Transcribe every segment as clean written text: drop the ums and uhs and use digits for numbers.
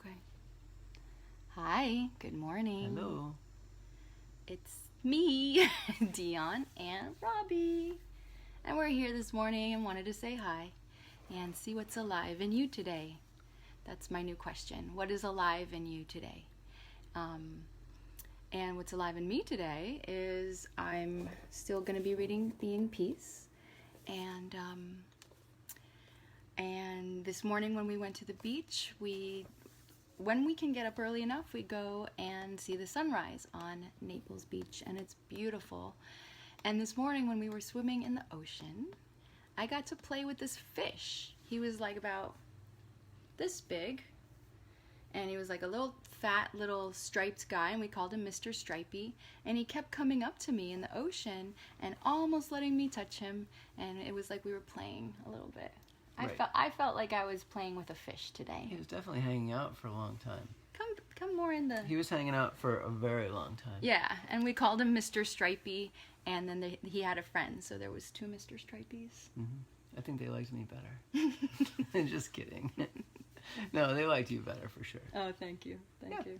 Okay. Hi, good morning. Hello. It's me, Dion and Robbie. And we're here this morning and wanted to say hi and see what's alive in you today. That's my new question. What is alive in you today? And what's alive in me today is I'm still going to be reading Being Peace. And this morning when we went to the beach, when we can get up early enough, we go and see the sunrise on Naples Beach, and it's beautiful. And this morning when we were swimming in the ocean, I got to play with this fish. He was like about this big, and he was like a little fat little striped guy, and we called him Mr. Stripey. And he kept coming up to me in the ocean and almost letting me touch him, and it was like we were playing a little bit. Right. I felt like I was playing with a fish today. He was definitely hanging out for a long time. Come more in the... He was hanging out for a very long time. Yeah, and we called him Mr. Stripey, and then he had a friend, so there was two Mr. Stripeys. I think they liked me better. Just kidding. No, they liked you better for sure. Oh, thank you. Thank you.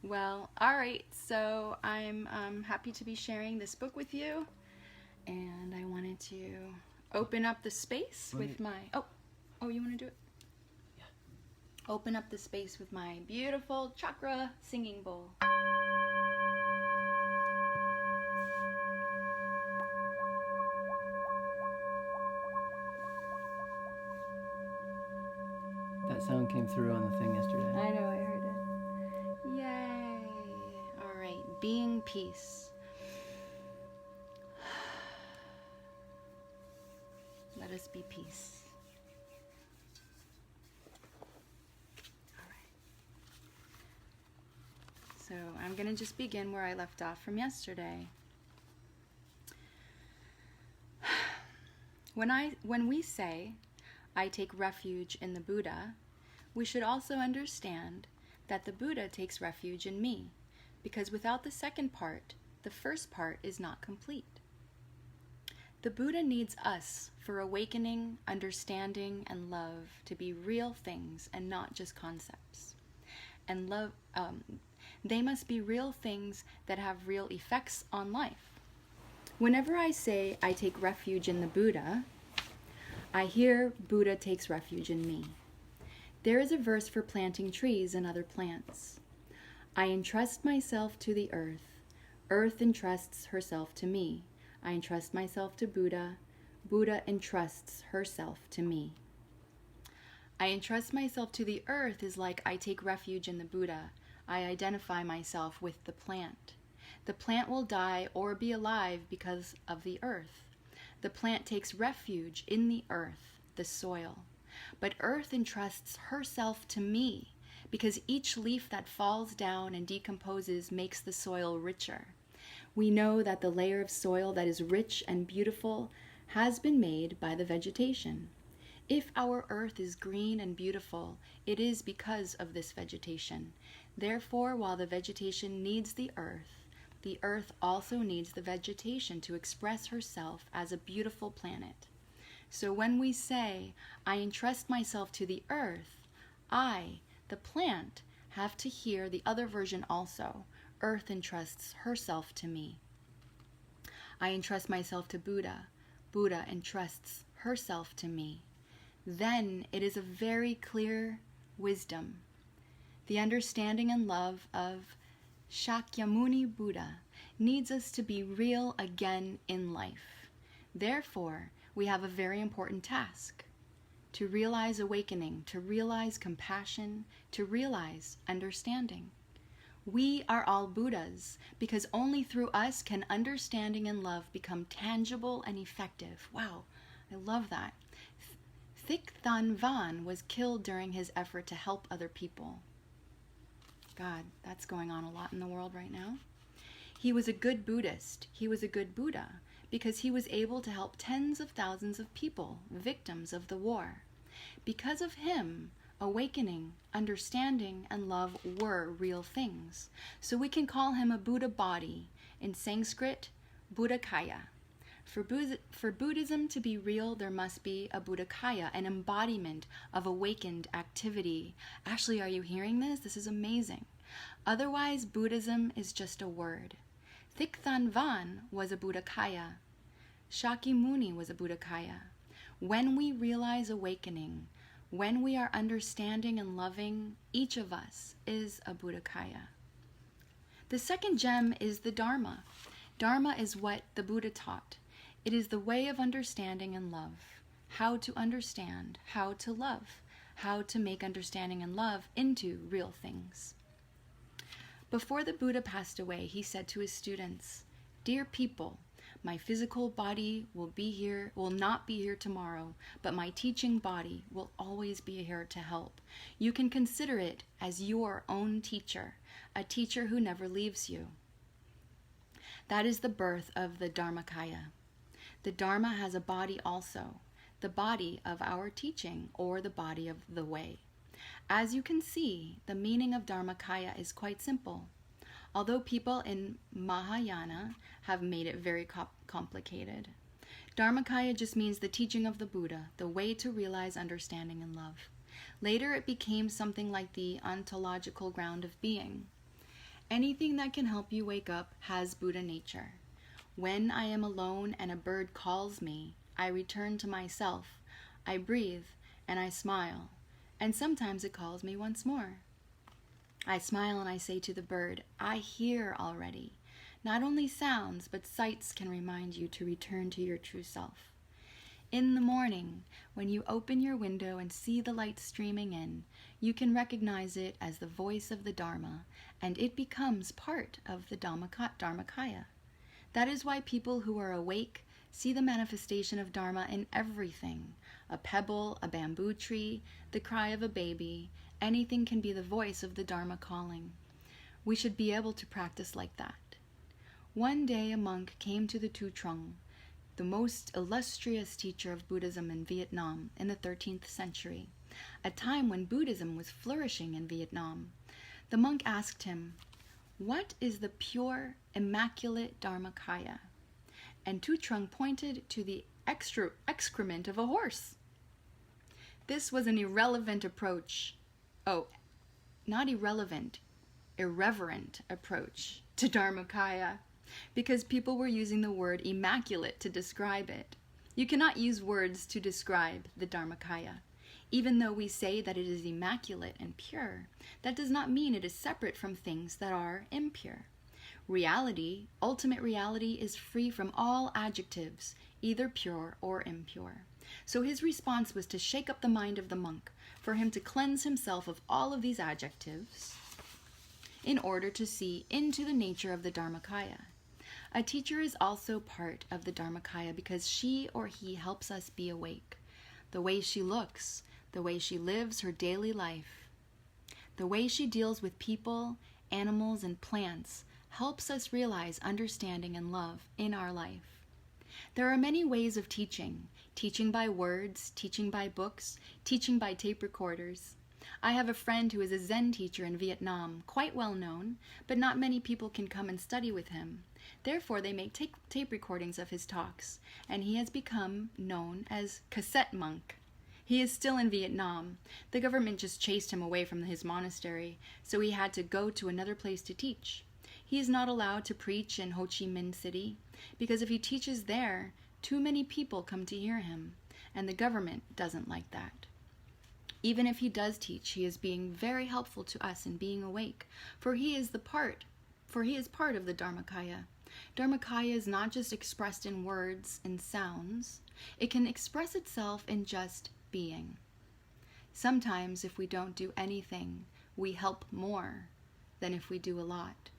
Well, all right, so I'm happy to be sharing this book with you, and I wanted to open up the space with my... Oh, you want to do it? Yeah. Open up the space with my beautiful chakra singing bowl. That sound came through on the thing yesterday. I know, I heard it. Yay! All right, being peace. Let us be peace. All right. So I'm going to just begin where I left off from yesterday. When we say, I take refuge in the Buddha, we should also understand that the Buddha takes refuge in me, because without the second part, the first part is not complete. The Buddha needs us for awakening, understanding, and love to be real things and not just concepts. And they must be real things that have real effects on life. Whenever I say I take refuge in the Buddha, I hear Buddha takes refuge in me. There is a verse for planting trees and other plants. I entrust myself to the earth. Earth entrusts herself to me. I entrust myself to Buddha. Buddha entrusts herself to me. I entrust myself to the earth is like I take refuge in the Buddha. I identify myself with the plant. The plant will die or be alive because of the earth. The plant takes refuge in the earth, the soil. But earth entrusts herself to me because each leaf that falls down and decomposes makes the soil richer. We know that the layer of soil that is rich and beautiful has been made by the vegetation. If our earth is green and beautiful, it is because of this vegetation. Therefore, while the vegetation needs the earth also needs the vegetation to express herself as a beautiful planet. So when we say, I entrust myself to the earth, I, the plant, have to hear the other version also. Earth entrusts herself to me. I entrust myself to Buddha. Buddha entrusts herself to me. Then it is a very clear wisdom. The understanding and love of Shakyamuni Buddha needs us to be real again in life. Therefore, we have a very important task: to realize awakening, to realize compassion, to realize understanding. We are all Buddhas because only through us can understanding and love become tangible and effective. Wow, I love that. Thich Nhat Hahn was killed during his effort to help other people. God, that's going on a lot in the world right now. He was a good Buddhist. He was a good Buddha because he was able to help tens of thousands of people, victims of the war. Because of him, awakening, understanding, and love were real things. So we can call him a Buddha body, in Sanskrit, Buddhakaya. For Buddhism to be real, there must be a Buddhakaya, an embodiment of awakened activity. Ashley, are you hearing this? This is amazing. Otherwise, Buddhism is just a word. Thich Nhat Hahn was a Buddhakaya. Shakyamuni was a Buddhakaya. When we realize awakening, when we are understanding and loving, each of us is a Buddhakaya. The second gem is the Dharma. Dharma is what the Buddha taught. It is the way of understanding and love. How to understand, how to love, how to make understanding and love into real things. Before the Buddha passed away, he said to his students, "Dear people, my physical body will not be here tomorrow, but my teaching body will always be here to help. You can consider it as your own teacher, a teacher who never leaves you." That is the birth of the Dharmakaya. The Dharma has a body also, the body of our teaching, or the body of the way. As you can see, the meaning of Dharmakaya is quite simple, although people in Mahayana have made it very complicated. Dharmakaya just means the teaching of the Buddha, the way to realize understanding and love. Later it became something like the ontological ground of being. Anything that can help you wake up has Buddha nature. When I am alone and a bird calls me, I return to myself. I breathe and I smile, and sometimes it calls me once more. I smile and I say to the bird, "I hear already." Not only sounds, but sights can remind you to return to your true self. In the morning, when you open your window and see the light streaming in, you can recognize it as the voice of the Dharma, and it becomes part of the Dharmakaya. That is why people who are awake see the manifestation of Dharma in everything. A pebble, a bamboo tree, the cry of a baby, anything can be the voice of the Dharma calling. We should be able to practice like that. One day a monk came to the Tu Trung, the most illustrious teacher of Buddhism in Vietnam in the 13th century, a time when Buddhism was flourishing in Vietnam. The monk asked him, "What is the pure, immaculate Dharmakaya?" And Tu Trung pointed to the excrement of a horse. This was an irrelevant approach. Not irrelevant, irreverent approach to Dharmakaya, because people were using the word immaculate to describe it. You cannot use words to describe the Dharmakaya. Even though we say that it is immaculate and pure, that does not mean it is separate from things that are impure. Reality, ultimate reality, is free from all adjectives, either pure or impure. So his response was to shake up the mind of the monk, for him to cleanse himself of all of these adjectives in order to see into the nature of the Dharmakaya. A teacher is also part of the Dharmakaya because she or he helps us be awake. The way she looks, the way she lives her daily life, the way she deals with people, animals, and plants helps us realize understanding and love in our life. There are many ways of teaching by words, teaching by books, teaching by tape recorders. I have a friend who is a Zen teacher in Vietnam, quite well known, but not many people can come and study with him. Therefore, they make tape recordings of his talks, and he has become known as Cassette Monk. He is still in Vietnam. The government just chased him away from his monastery, so he had to go to another place to teach. He is not allowed to preach in Ho Chi Minh City, because if he teaches there, too many people come to hear him, and the government doesn't like that. Even if he does teach, he is being very helpful to us in being awake, for he is part of the Dharmakaya. Dharmakaya is not just expressed in words and sounds. It can express itself in just being. Sometimes if we don't do anything, we help more than if we do a lot.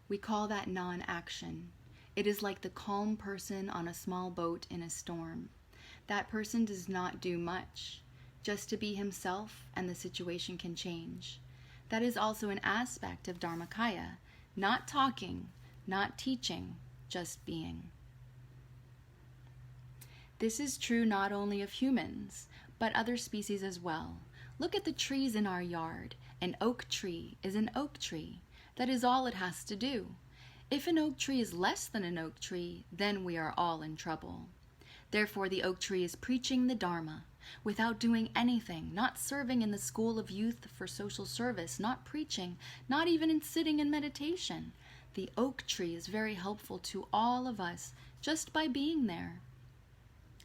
We call that non-action. It is like the calm person on a small boat in a storm. That person does not do much, just to be himself, and the situation can change. That is also an aspect of Dharmakaya, not talking, not teaching, just being. This is true not only of humans, but other species as well. Look at the trees in our yard. An oak tree is an oak tree. That is all it has to do. If an oak tree is less than an oak tree, then we are all in trouble. Therefore, the oak tree is preaching the Dharma without doing anything, not serving in the school of youth for social service, not preaching, not even in sitting in meditation. The oak tree is very helpful to all of us just by being there.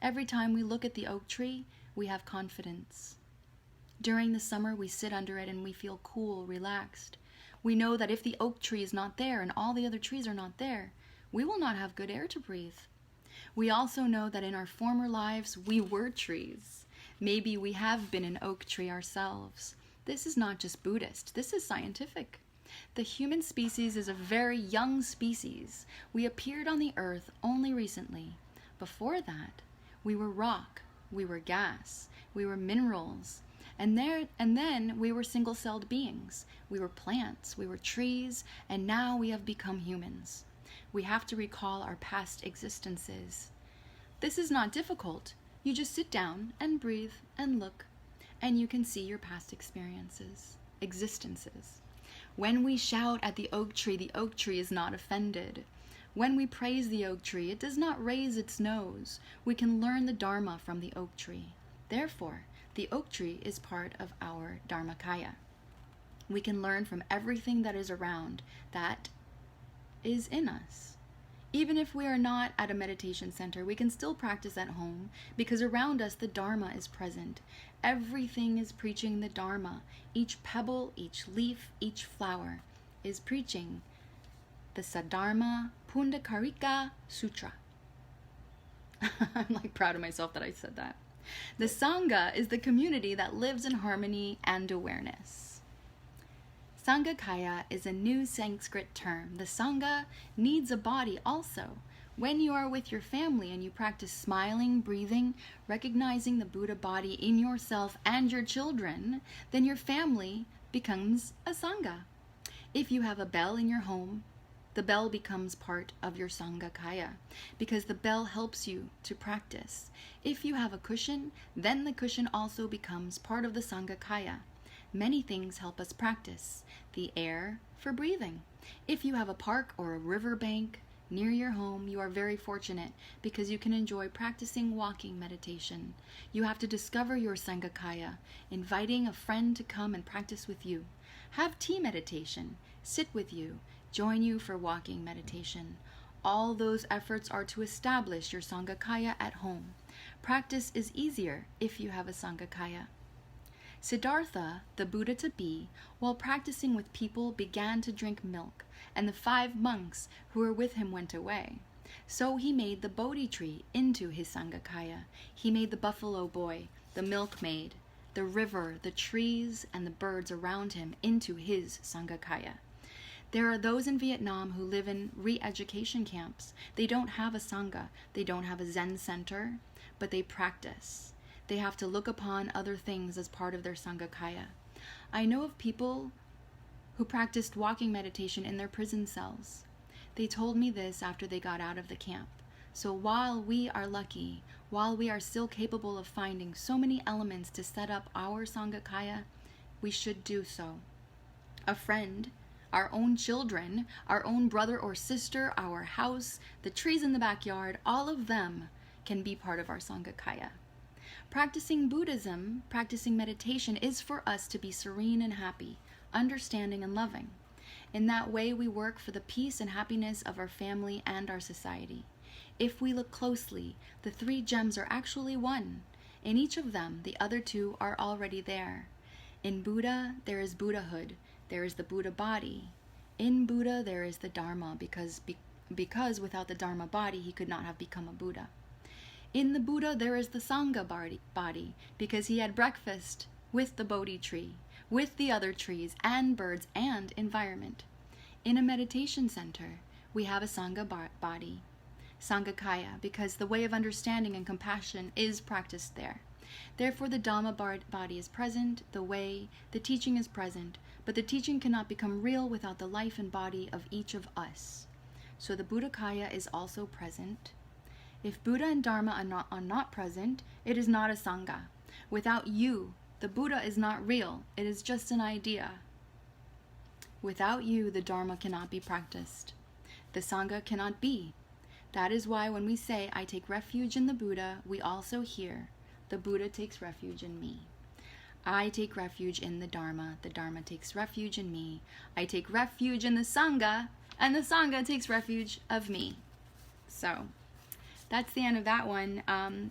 Every time we look at the oak tree, we have confidence. During the summer, we sit under it and we feel cool, relaxed. We know that if the oak tree is not there and all the other trees are not there, we will not have good air to breathe. We also know that in our former lives, we were trees. Maybe we have been an oak tree ourselves. This is not just Buddhist, this is scientific. The human species is a very young species. We appeared on the earth only recently. Before that, we were rock, we were gas, we were minerals, and then we were single-celled beings. We were plants, we were trees, and now we have become humans. We have to recall our past existences. This is not difficult. You just sit down and breathe and look, and you can see your past existences. When we shout at the oak tree is not offended. When we praise the oak tree, it does not raise its nose. We can learn the Dharma from the oak tree. Therefore, the oak tree is part of our Dharmakaya. We can learn from everything that is around, that is in us. Even if we are not at a meditation center, we can still practice at home because around us the Dharma is present. Everything is preaching the Dharma. Each pebble, each leaf, each flower is preaching the Saddharma Pundakarika Sutra. I'm like proud of myself that I said that. The Sangha is the community that lives in harmony and awareness. Sangakaya is a new Sanskrit term. The Sangha needs a body also. When you are with your family and you practice smiling, breathing, recognizing the Buddha body in yourself and your children, then your family becomes a Sangha. If you have a bell in your home, the bell becomes part of your Sangakaya because the bell helps you to practice. If you have a cushion, then the cushion also becomes part of the Sangakaya. Many things help us practice. The air for breathing. If you have a park or a river bank near your home, you are very fortunate because you can enjoy practicing walking meditation. You have to discover your Sangakaya, inviting a friend to come and practice with you. Have tea meditation, sit with you, join you for walking meditation. All those efforts are to establish your Sangakaya at home. Practice is easier if you have a Sangakaya. Siddhartha, the Buddha to be, while practicing with people, began to drink milk, and the 5 monks who were with him went away. So he made the Bodhi tree into his Sangakaya. He made the buffalo boy, the milkmaid, the river, the trees, and the birds around him into his Sangakaya. There are those in Vietnam who live in re-education camps. They don't have a Sangha, they don't have a Zen center, but they practice. They have to look upon other things as part of their Sangakaya. I know of people who practiced walking meditation in their prison cells. They told me this after they got out of the camp. So while we are lucky, while we are still capable of finding so many elements to set up our Sangakaya, we should do so. A friend, our own children, our own brother or sister, our house, the trees in the backyard, all of them can be part of our Sangakaya. Practicing Buddhism, practicing meditation is for us to be serene and happy, understanding and loving. In that way, we work for the peace and happiness of our family and our society. If we look closely, the 3 gems are actually one. In each of them, the other 2 are already there. In Buddha, there is Buddhahood. There is the Buddha body. In Buddha, there is the Dharma, because without the Dharma body, he could not have become a Buddha. In the Buddha, there is the Sangha body, because he had breakfast with the Bodhi tree, with the other trees and birds and environment. In a meditation center, we have a Sangha body, Sangakaya, because the way of understanding and compassion is practiced there. Therefore, the Dhamma body is present, the teaching is present, but the teaching cannot become real without the life and body of each of us. So the Buddhakaya is also present. If Buddha and Dharma are not present, it is not a Sangha. Without you, the Buddha is not real, it is just an idea. Without you, the Dharma cannot be practiced. the Sangha cannot be. That is why when we say, I take refuge in the Buddha, we also hear, the Buddha takes refuge in me. I take refuge in the Dharma takes refuge in me. I take refuge in the Sangha, and the Sangha takes refuge of me. So, that's the end of that one.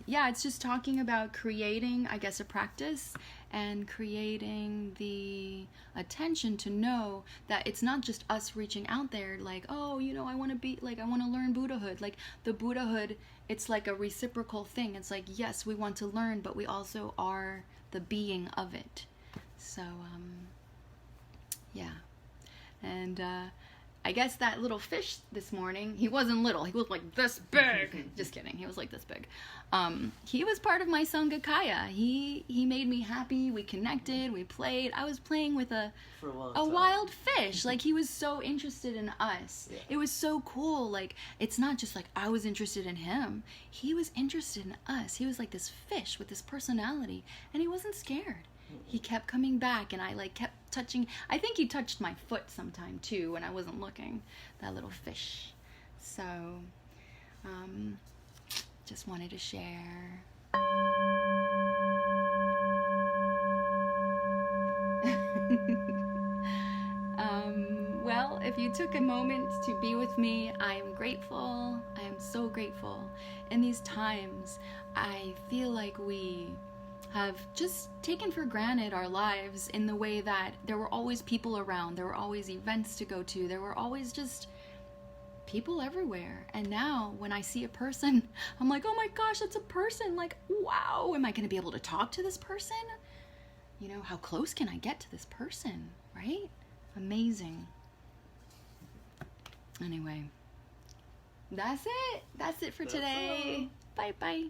Yeah, it's just talking about creating, I guess, a practice and creating the attention to know that it's not just us reaching out there like, oh, you know, I want to be, like, I want to learn Buddhahood. Like, the Buddhahood, it's like a reciprocal thing. It's like, yes, we want to learn, but we also are the being of it. So, yeah. And, I guess that little fish this morning, he wasn't little, he was like this big. Just kidding, he was like this big. He was part of my Sangakaya. He made me happy, we connected, we played. I was playing with a wild fish. Like, he was so interested in us. Yeah. It was so cool. Like, it's not just like I was interested in him. He was interested in us. He was like this fish with this personality, and he wasn't scared. He kept coming back, and I like kept touching. I think he touched my foot sometime too when I wasn't looking. That little fish. So, just wanted to share. Well, if you took a moment to be with me, I am grateful. I am so grateful. In these times, I feel like we have just taken for granted our lives in the way that there were always people around, there were always events to go to, there were always just people everywhere. And now when I see a person, I'm like, oh my gosh, that's a person. Like, wow, am I going to be able to talk to this person? You know, how close can I get to this person, right? Amazing. Anyway, that's it for today. Bye bye.